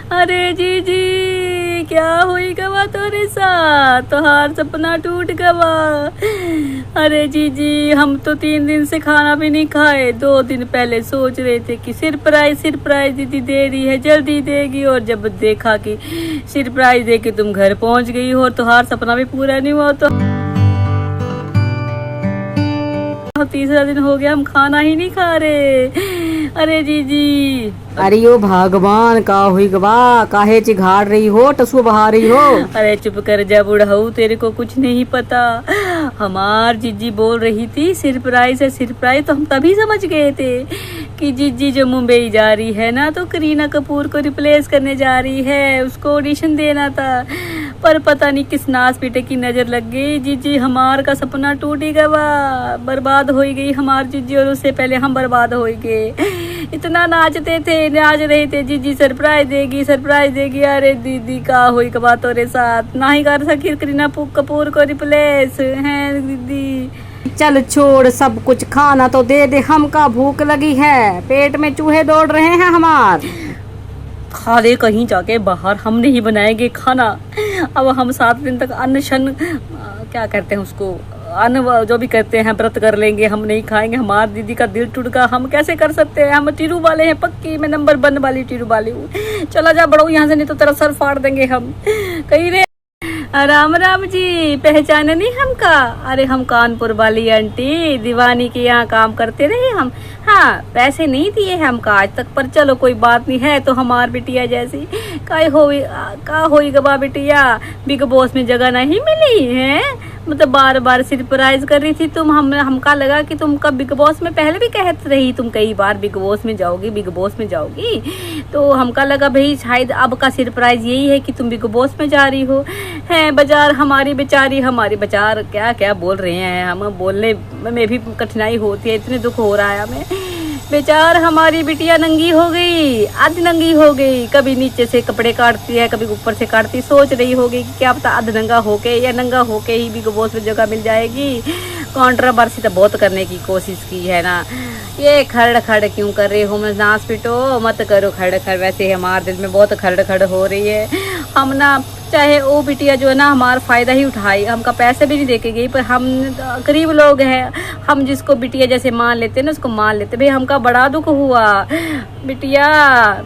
अरे जीजी क्या हुई गवा तोरे साथ, तोहार सपना टूट गवा। अरे जीजी हम तो 3 दिन से खाना भी नहीं खाए। 2 दिन पहले सोच रहे थे कि सरप्राइज दीदी दे रही है, जल्दी देगी, और जब देखा कि सरप्राइज दे के तुम घर पहुंच गई हो और तोहार सपना भी पूरा नहीं हुआ। तो तीसरा दिन हो गया हम खाना ही नहीं खा रहे। अरे जीजी अरे यो भगवान का हुई गवा, काहे चिघाड़ रही हो, टसुआ बहा रही हो। अरे चुप कर जा बुढ़ऊ, तेरे को कुछ नहीं पता। हमार जीजी बोल रही थी सरप्राइज है सरप्राइज, तो हम तभी समझ गए थे कि जीजी जो मुंबई जा रही है ना, तो करीना कपूर को रिप्लेस करने जा रही है, उसको ऑडिशन देना था। पर पता नहीं किस नास पीटे की नजर लग गई, जीजी हमार का सपना टूट ही गया, बर्बाद हो गई हमार जीजी, और उससे पहले हम बर्बाद हो गए। इतना नाच रहे थे जीजी सरप्राइज देगी। अरे दीदी का हुई कबा तोरे साथ, ना ही कर सकी करीना कपूर को रिप्लेस है दीदी। चल छोड़ सब कुछ, खाना तो दे दे, हमका भूख लगी है, पेट में चूहे दौड़ रहे हैं हमार। खा ले कहीं जाके बाहर, हम नहीं बनाएंगे खाना। अब हम 7 दिन तक अनशन क्या कहते हैं उसको, अन्न जो भी करते हैं व्रत कर लेंगे, हम नहीं खाएंगे। हमारी दीदी का दिल टूट गया, हम कैसे कर सकते हैं, हम टीरू वाले हैं पक्की, मैं नंबर 1 वाली टीरू वाली हूँ। चला जा बड़ो यहाँ से, नहीं तो तेरा सर फाड़ देंगे हम। कहीं रे राम राम जी, पहचाने नहीं हमका? अरे हम कानपुर वाली आंटी दीवानी के यहाँ काम करते रहे हम। हाँ पैसे नहीं दिए हैं हमका आज तक, पर चलो कोई बात नहीं है। तो हमार बिटिया जैसी का होई गबा बिटिया, बिग बॉस में जगह नहीं मिली है, मतलब बार बार सरप्राइज कर रही थी तुम। हमका लगा कि तुम कब बिग बॉस में, पहले भी कहत रही तुम कई बार बिग बॉस में जाओगी, तो हमका लगा भाई शायद अब का सरप्राइज यही है कि तुम बिग बॉस में जा रही हो। है बाजार हमारी बाजार क्या क्या बोल रहे हैं, हम बोलने में भी कठिनाई होती है, इतने दुख हो रहा है हमें। बेचार हमारी बिटिया नंगी हो गई, आधी नंगी हो गई, कभी नीचे से कपड़े काटती है, कभी ऊपर से काटती। सोच रही होगी कि क्या पता आध नंगा होके या नंगा होके ही बिग बॉस में जगह मिल जाएगी। कंट्रोवर्सी तो बहुत करने की कोशिश की है ना। ये खड़ क्यों कर रहे हो, नाच पिटो मत करो खड़। वैसे हमारे दिल में बहुत खड़ हो रही है। हम ना चाहे वो बिटिया जो है ना हमारा फ़ायदा ही उठाई, हमका पैसे भी नहीं देके गई, पर हम गरीब लोग हैं, हम जिसको बिटिया जैसे मान लेते हैं ना उसको मान लेते। भाई हमका बड़ा दुख हुआ, बिटिया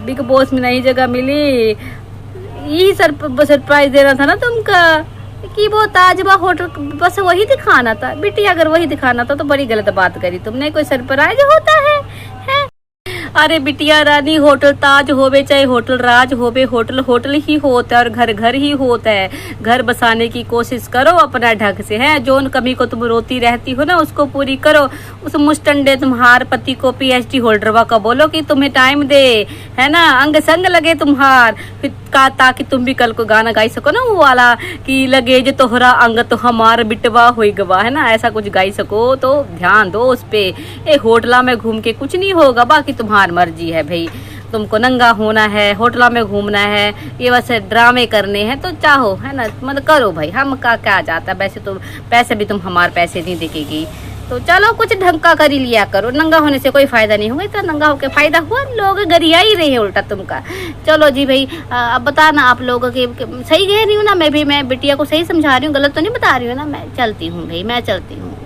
बिग बॉस में नई जगह मिली, यही सरप्राइज देना था ना तुमका कि वो ताजबा होटल बस वही दिखाना था। बिटिया अगर वही दिखाना था तो बड़ी गलत बात करी तुमने, कोई सरप्राइज होता है? अरे बिटिया रानी, होटल ताज होवे चाहे होटल राज होवे, होटल ही होता है और घर ही होता है। घर बसाने की कोशिश करो अपना ढंग से, है जोन कमी को तुम रोती रहती हो ना उसको पूरी करो। उस मुस्टंडे तुम्हार पति को PhD होल्डरवा का बोलो कि तुम्हें टाइम दे, है ना, अंग संग लगे तुम्हार, फिर ताकि तुम भी कल को गाना गाई सको ना, वो वाला कि लगे जो तोहरा अंग तो हमार बिटवा होई गवा, है ना, ऐसा कुछ गाई सको। तो ध्यान दो उस पे। ए होटला में घूम के कुछ नहीं होगा, बाकी तुम्हारी मर्जी है भाई, तुमको नंगा होना है, होटला में घूमना है, ये वैसे ड्रामे करने हैं तो चाहो, है ना, मतलब करो भाई, हम का क्या जाता। वैसे तो पैसे भी तुम हमारे पैसे नहीं देखेगी, तो चलो कुछ ढंग का कर ही लिया करो। नंगा होने से कोई फायदा नहीं होगा, इतना नंगा होके फायदा हुआ, लोग गरिया ही रहे उल्टा तुमका। चलो जी भाई, अब बताना आप लोगों के सही कह रही हूँ ना, मैं बिटिया को सही समझा रही हूँ, गलत तो नहीं बता रही हूँ ना। मैं चलती हूँ भाई, मैं चलती हूँ।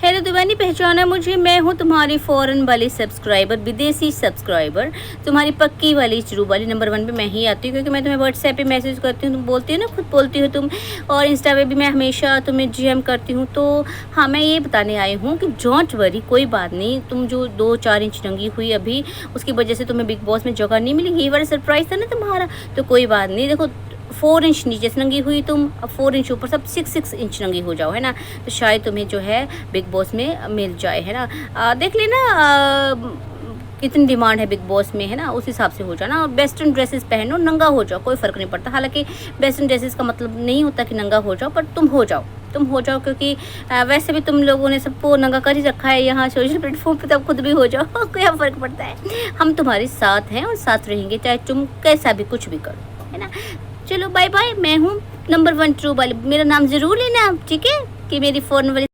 हेलो दीवानी, पहचाना मुझे? मैं हूँ तुम्हारी फॉरेन वाली सब्सक्राइबर, विदेशी सब्सक्राइबर, तुम्हारी पक्की वाली चुरू वाली। नंबर 1 पे मैं ही आती हूँ, क्योंकि मैं तुम्हें व्हाट्सएप पे मैसेज करती हूँ, तुम बोलती हो ना, खुद बोलती हो तुम, और इंस्टा पे भी मैं हमेशा तुम्हें GM करती हूँ। तो हाँ, मैं ये बताने आई हूँ कि डोंट वरी, कोई बात नहीं। तुम जो 2-4 इंच नंगी हुई अभी, उसकी वजह से तुम्हें बिग बॉस में जगह नहीं मिली, ये वाला सरप्राइज था ना तुम्हारा, तो कोई बात नहीं। देखो 4 इंच नीचे से नंगी हुई तुम, अब 4 इंच ऊपर, सब 6 इंच नंगी हो जाओ, है ना, तो शायद तुम्हें जो है बिग बॉस में मिल जाए, है ना। देख लेना कितनी डिमांड है बिग बॉस में, है ना, उस हिसाब से हो जाना। और वेस्टर्न ड्रेसेस पहनो, नंगा हो जाओ, कोई फ़र्क नहीं पड़ता। हालांकि वेस्टर्न ड्रेसेस का मतलब नहीं होता कि नंगा हो जाओ, पर तुम हो जाओ, क्योंकि वैसे भी तुम लोगों ने सबको नंगा कर ही रखा है यहाँ सोशल प्लेटफॉर्म पे, तब खुद भी हो जाओ, क्या फ़र्क पड़ता है। हम तुम्हारे साथ हैं और साथ रहेंगे, चाहे तुम कैसा भी कुछ भी करो, है ना। चलो बाय बाय, मैं हूँ नंबर 1 ट्रू वाली, मेरा नाम जरूर लेना, ठीक है, कि मेरी फ़ोन वाली।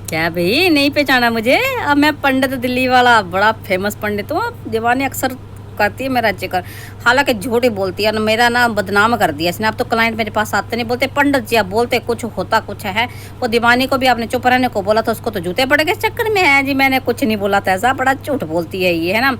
क्या भाई नहीं पहचाना मुझे? अब मैं पंडित दिल्ली वाला बड़ा फेमस पंडित हूँ, दीवाने अक्सर करती है मेरा जिक्र, हालांकि झूठ ही बोलती है ना, मेरा ना बदनाम कर दिया इसने। अब तो क्लाइंट मेरे पास आते नहीं, बोलते पंडित जी आप बोलते कुछ होता कुछ है। वो दीवानी को भी आपने चुप रहने को बोला था, उसको तो जूते पड़ गए इस चक्कर में। है जी मैंने कुछ नहीं बोला था ऐसा, बड़ा झूठ बोलती है ये, है ना।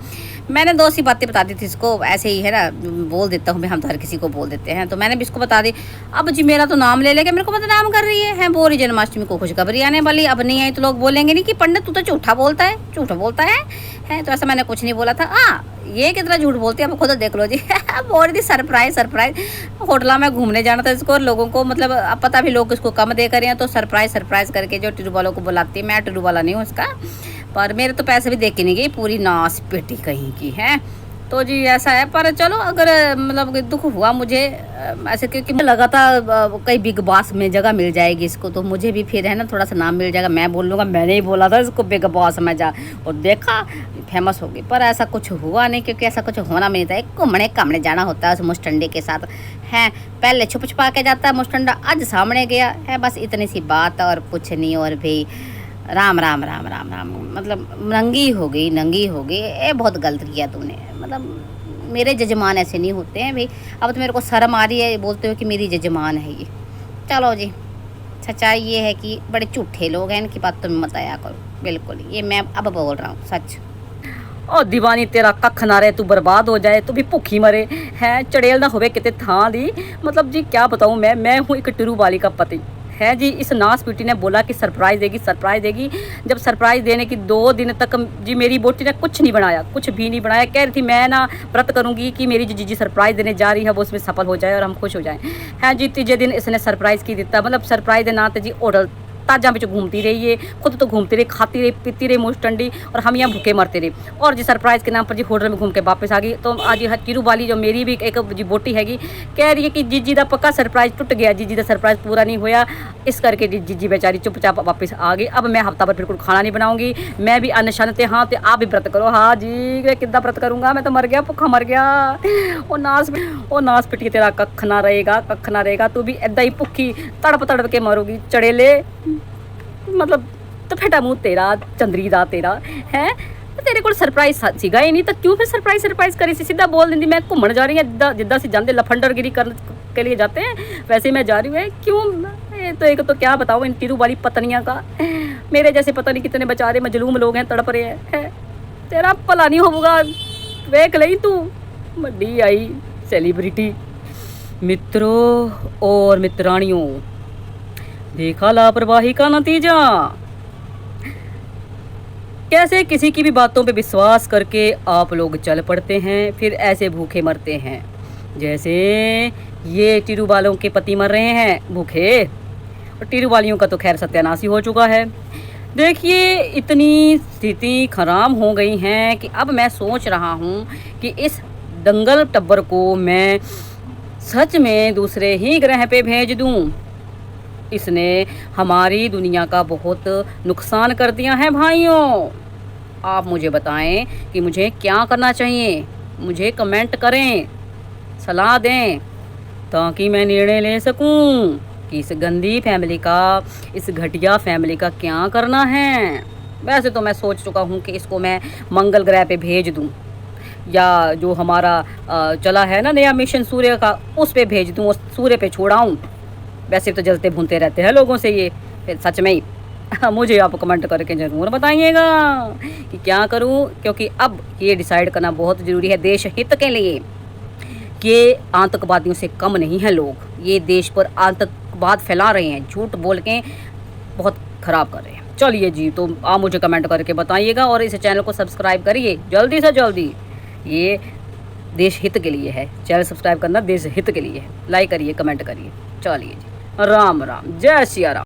मैंने 2 सी बातें बता दी थी इसको, ऐसे ही है ना, बोल देता हूँ मैं, हम तो हर किसी को बोल देते हैं, तो मैंने भी इसको बता दी। अब जी मेरा तो नाम ले लेके मेरे को बदनाम कर रही है बोल रही जन्माष्टमी को खुशखबरी आने वाली, अब नहीं आई तो लोग बोलेंगे नहीं कि पंडित तू तो झूठा बोलता है, झूठ बोलता है। तो ऐसा मैंने कुछ नहीं बोला था। ये कितना झूठ बोलती है, अब खुद देख लो जी। बोल रही थी सरप्राइज होटल में घूमने जाना था इसको, और लोगों को मतलब अब पता भी लोग इसको कम दे कर हैं, तो सरप्राइज करके जो टिरू वालों को बुलाती है, मैं टिरू वाला नहीं हूँ इसका, पर मेरे तो पैसे भी दे के नहीं गई, पूरी नाश पेटी कहीं की है। तो जी ऐसा है, पर चलो अगर मतलब दुख हुआ मुझे ऐसे, क्योंकि मुझे लगा था कहीं बिग बॉस में जगह मिल जाएगी इसको, तो मुझे भी फिर है ना थोड़ा सा नाम मिल जाएगा, मैं बोल लूँगा मैंने ही बोला था इसको बिग बॉस में जा, और देखा फेमस होगी। पर ऐसा कुछ हुआ नहीं, क्योंकि ऐसा कुछ होना नहीं था। घूमने कामने जाना होता है उस मुस्टंडे के साथ, है पहले छुप छुपा के जाता है मुस्टंडा, आज सामने गया है, बस इतनी सी बात और कुछ नहीं। और भी राम राम राम राम राम, मतलब नंगी हो गई ये बहुत गलत किया तूने, मतलब मेरे जजमान ऐसे नहीं होते हैं भाई। अब तो मेरे को शर्म आ रही है बोलते हो कि मेरी जजमान है ये। चलो जी, सच्चाई ये है कि बड़े झूठे लोग हैं, इनकी बात तो मत आया करो बिल्कुल, ये मैं अब बोल रहा हूँ सच। और दीवानी तेरा कख ना रहे, तू बर्बाद हो जाए, तू भी भुखी मरे है, चड़ेल ना होवे किते थां दी। मतलब जी क्या बताऊँ मैं हूँ एक टिरू वाली का पति है जी। इस नास पीटी ने बोला कि सरप्राइज देगी। जब सरप्राइज देने की 2 दिन तक जी मेरी बोटी ने कुछ नहीं बनाया, कुछ भी नहीं बनाया। कह रही थी मैं ना व्रत करूंगी कि मेरी जो जीजी सरप्राइज देने जा रही है वो उसमें सफल हो जाए और हम खुश हो जाएं। है जी, तीजे दिन इसने सरप्राइज की दिता, मतलब सरप्राइज देना जी होटल ताजा बिच घूमती रही है, खुद तो घूमती रही, खाती रही, पीती रही मुस्टंडी, और हम यहाँ भूखे मरते रहे। और जी सरप्राइज के नाम पर जी होटल में घूम के वापस आ गई। तो आज टिरू वाली जो मेरी भी एक जी बोटी हैगी कह रही है कि जीजी का पक्का सरप्राइज टूट गया, जीजी का सरप्राइज पूरा नहीं होया, इस करके जीजी बेचारी चुपचाप वापस आ गई। अब मैं हफ्ता भर बिल्कुल खाना नहीं बनाऊंगी, मैं भी अनशन ते। हाँ तो आप भी व्रत करो। हाँ जी, मैं कितना व्रत करूंगा, मैं तो मर गया, भुखा मर गया। वो नास पिटी तेरा कख ना रहेगा, तू भी ऐदा ही भुखी तड़प के मरोगी चढ़ेले। मतलब तो फटा मुँह तेरा, चंदरी दा तेरा है, तेरे को सरप्राइज सीगा ही नहीं, तो क्यों फिर सरप्राइज करी सी? सीधा बोल दी मैं घूमन जा रही हूँ, जिद्दां से जाते लफंडरगिरी करने के लिए जाते हैं वैसे मैं जा रही हूँ। क्यों? तो एक तो क्या बताऊँ इन टिरू वाली पत्नियाँ का, मेरे जैसे पता नहीं कितने बेचारे मजलूम लोग हैं, तड़प रहे हैं। तेरा भला नहीं होगा, वेख लई तू बड़ी आई सेलिब्रिटी। मित्रों और मित्राणियों, देखा लापरवाही का नतीजा, कैसे किसी की भी बातों पे विश्वास करके आप लोग चल पड़ते हैं, फिर ऐसे भूखे मरते हैं जैसे ये टिरू वालों के पति मर रहे हैं भूखे। और टिरू वालियों का तो खैर सत्यानाश हो चुका है। देखिए इतनी स्थिति खराब हो गई है कि अब मैं सोच रहा हूँ कि इस दंगल टब्बर को मैं सच में दूसरे ही ग्रह पे भेज दूँ। इसने हमारी दुनिया का बहुत नुकसान कर दिया है भाइयों। आप मुझे बताएं कि मुझे क्या करना चाहिए, मुझे कमेंट करें, सलाह दें, ताकि मैं निर्णय ले सकूं कि इस गंदी फैमिली का, इस घटिया फैमिली का क्या करना है। वैसे तो मैं सोच चुका हूं कि इसको मैं मंगल ग्रह पे भेज दूं, या जो हमारा चला है ना नया मिशन सूर्य का, उस पे भेज दूं, उस सूर्य पे छोड़ाऊं। वैसे तो जलते भूनते रहते हैं लोगों से ये, फिर सच में ही मुझे आप कमेंट करके ज़रूर बताइएगा कि क्या करूं, क्योंकि अब ये डिसाइड करना बहुत ज़रूरी है देश हित के लिए। ये आतंकवादियों से कम नहीं है लोग, ये देश पर आतंकवाद फैला रहे हैं, झूठ बोल के बहुत ख़राब कर रहे हैं। चलिए जी, तो आप मुझे कमेंट करके बताइएगा और इस चैनल को सब्सक्राइब करिए जल्दी से जल्दी, ये देश हित के लिए है। चैनल सब्सक्राइब करना देश हित के लिए है। लाइक करिए, कमेंट करिए। चलिए जी, राम राम, जय सिया राम।